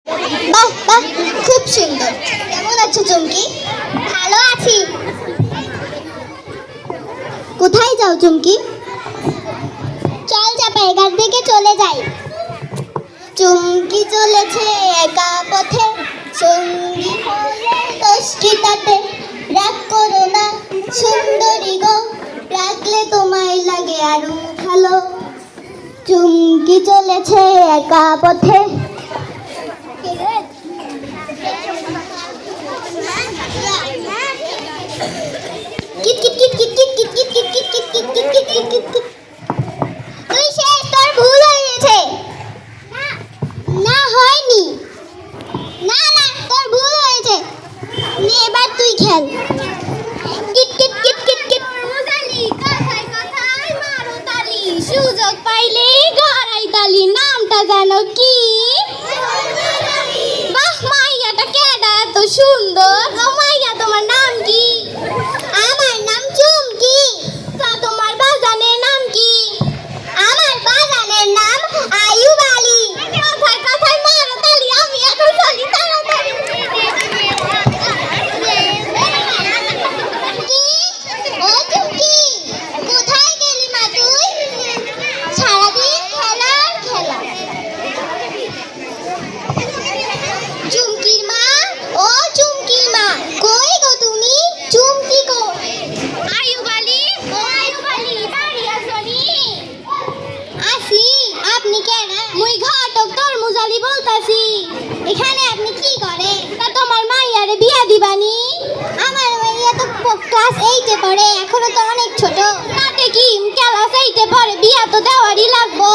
বাহ বাহ, খুব সুন্দর। কেমন আছো চুমকি? ভালো আছি। কোথায় যাও চুমকি? চল চাপা এখান থেকে চলে যাই। চুমকি চলেছে একা পথে, সঙ্গী হলে দোষটি তাতে। রাগ করো না সুন্দরী গো, রাখলে তোমায় লাগে আরো ভালো। চুমকি চলেছে একা পথে। কিট কিট কিট কিট কিট কিট কিট কিট কিট কিট কিট কিট কিট কিট কিট কিট। তুই শেষ, তোর ভুল হয়ে গেছে। না হয়নি, না না তোর ভুল হয়েছে। নে এবার তুই খেল। কিট কিট কিট কিট কিট। মুজালি কথায় কথায় মারো তালি, সুযোগ পাইলে গড়াই তালি। নামটা জানো কি? বাহ, মাইয়াটা কেডা এত সুন্দর? ও মাইয়া, তোমার নাম কি? আমার নাম চুমকি। তা তোমার বাজানের নাম কি? আমার বাজানের নাম আয়ুব আলী। কথায় কথায় মারো তালি, আমি এখন চলি তাড়াতাড়ি। ও চুমকি, কোথায় গেলি মা তুই? সারাদিন খেলা আর খেলা। চুমকির মা, ও চুমকির মা, কই গো তুমি? চুমকি কই? আয়ুব আলী, ও আয়ুব আলী, বাড়ি আসনি? আসি। আপনি কেন? মুই ঘটক তরমুজ আলী বলতাছি। এখানে আপনি কি করেন? তা তোমার মাইয়ারে বিয়া দিবানি? আমার মাইয়া তো ক্লাস 8-এ পড়ে, এখনো তো অনেক ছোট। তাতে কি, ক্লাস 8-এ পড়ে, বিয়া তো দেওয়ারই লাগবো।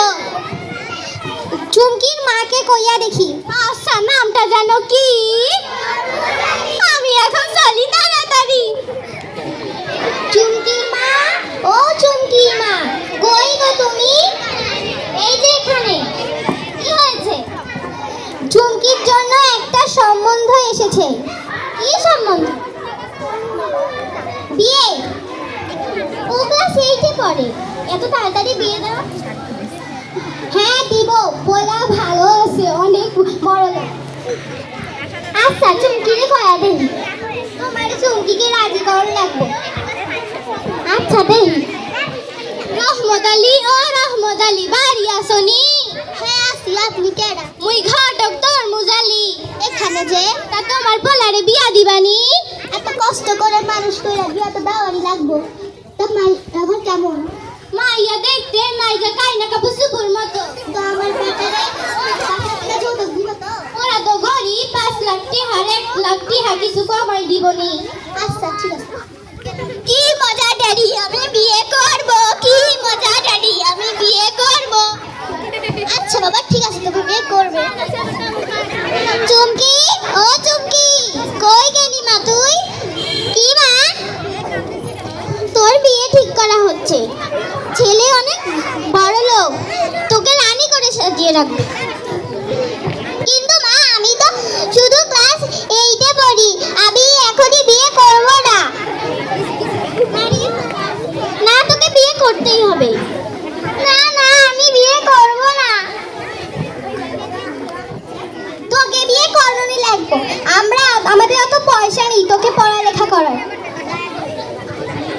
চুমকির মাকে কইয়া দেখি। আচ্ছা, নামটা জানো কি? আমি এখন চলি তাড়াতাড়ি। চুমকির মা, ও চুমকির মা, কই গো তুমি? এই যে এখানে। কি হয়েছে? চুমকির জন্য একটা সম্বন্ধ এসেছে। কি সম্বন্ধ? বিয়ে। ও ক্লাস 8-এ পড়ে, এত তাড়াতাড়ি বিয়ে দেওয়া? হ্যাঁ দিব, বলা ভালো আছে, অনেক বড় লোক। আচ্ছা, চুমকিরে কয়া দেন। তোমার চুমকিকে রাজি করা লাগবো। আচ্ছা দেন। রহমত আলী, ও রহমত আলী, বাড়ি আসনি? হ্যাঁ আসি। আপনি কেডা? মুই ঘটক তরমুজ আলী। এখানে যে? তা তোমার পোলারে বিয়া দিবানি? এত কষ্ট করে মানুষ কইরা বিয়া তো দেওয়ারই লাগবো। তা আমার কেমন? মাইয়া দেখতে নাইকা কাইনা কাপু সুপুর মতো। তো আমার বেটারে ছোট দিব তো? ওরা তো গরিব, 5 লাখ টাকার 1 লাখ টাকা কিছু কমাই দিবনি। আচ্ছা ঠিক আছে। কি মজা ড্যাডি, আমি বিয়ে করব। কি মজা ড্যাডি, আমি বিয়ে করব। আচ্ছা বাবা ঠিক আছে, তুমি বিয়ে করবে। চুমকি, ও চুমকি, কই গেলি মা তুই? কি মা? তোর বিয়ে ঠিক করা হচ্ছে। ছেলে অনেক বড় লোক, তোকে রানী করে সাজিয়ে রাখবে। কিন্তু মা, আমি তো শুধু ক্লাস 8-এ পড়ি, আমি এখনই বিয়ে করব না। না, তোকে বিয়ে করতেই হবে। না না, আমি বিয়ে করব না। তোকে বিয়ে করানোই লাগবে। আমাদের অত পয়সা নেই তোকে পড়ালেখা করার।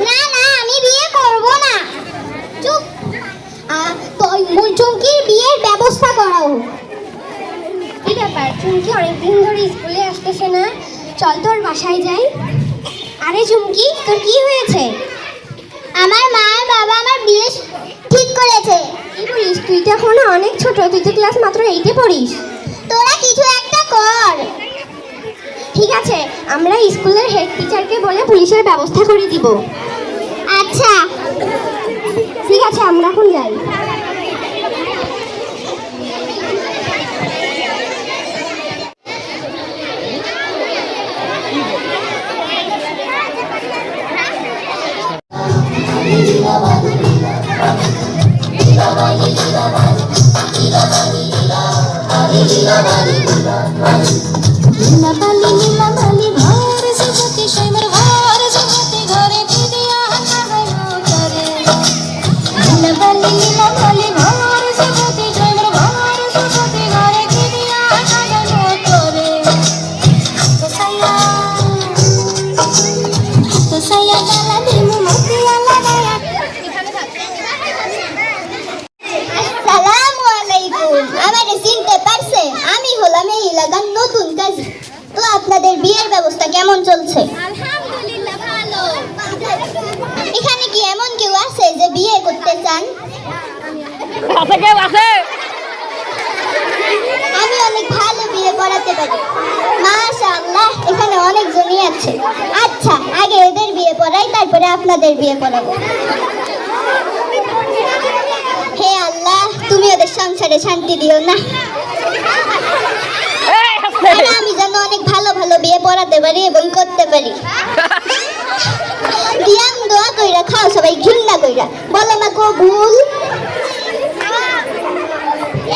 না না, আমি বিয়ে করব না। চুপ। চুমকির বিয়ের ব্যবস্থা করাও। কি ব্যাপার, চুমকি অনেকদিন ধরে স্কুলে আসতেছে না? চল তোর বাসায় যাই। আরে চুমকি, তোর কি হয়েছে? আমার মা আর বাবা আমার বিয়ে ঠিক করেছে। কি বলিস? তুই তো এখনো অনেক ছোট, তুই তো ক্লাস মাত্র 8-এ পড়িস। তোরা কিছু একটা কর। ঠিক আছে, আমরা স্কুলের হেড টিচারকে বলে পুলিশের ব্যবস্থা করে দিব। আচ্ছা ঠিক আছে, আমরা এখন যাই। नीला আপনাদের বিয়ের ব্যবস্থা কেমন চলছে? আলহামদুলিল্লাহ ভালো। এখানে কি এমন কেউ আছে যে বিয়ে করতে চান? আছে কেউ আছে? আমি অনেক ভালো বিয়ে করাতে পারি। মাশাআল্লাহ, এখানে অনেকজনই আছে। আচ্ছা, আগে এদের বিয়ে পড়াই, তারপরে আপনাদের বিয়ে পড়াবো। হে আল্লাহ, তুমি ওদের সংসারে শান্তি দিও না। আর আমি যেন অনেক ভালো ভালো বিয়ে পড়াতে পারি এবং করতে পারি। দিয়াম দোয়া কইরা খাও সবাই ঘৃণা কইরা, বলো না কবুল।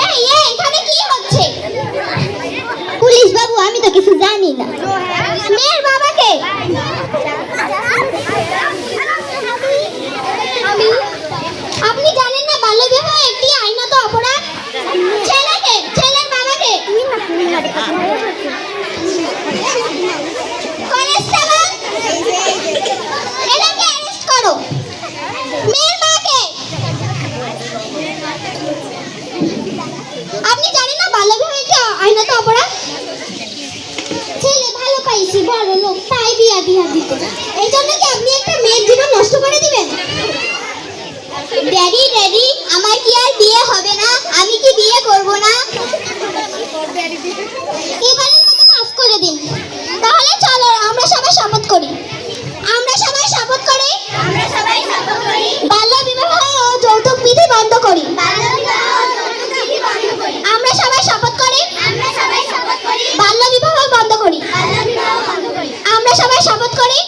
এই এই, এখানে কি হচ্ছে? পুলিশ বাবু, আমি তো কিছু জানি না। মেয়ের বাবাকে আপনি জানেন না বাল্য বিবাহ একটি আইনত অপরাধ? ছেলেকে, ছেলের বাবাকে। কনস্টেবল, এটাকে অ্যারেস্ট করো। মেয়ের মাকে। আপনি জানেন না বাল্য বিবাহ একটি আইনত অপরাধ? ছেলে ভালো পাইছি, বড় লোক, তাই বিয়া দিতে। এই জন্য কি আপনি একটা মেয়ের জীবন নষ্ট করে দিবেন? ড্যাডি ড্যাডি, আমার কি আর বিয়ে হবে না? আমি কি বিয়ে করব না? এবারের মতো মাফ করে দিন। তাহলে চলো আমরা সবাই শপথ করি। আমরা সবাই শপথ করি। বাল্য বিবাহ ও যৌতুক বিধি বন্ধ করি। আমরা সবাই শপথ করি। বাল্য বিবাহ বন্ধ করি। আমরা সবাই শপথ করি।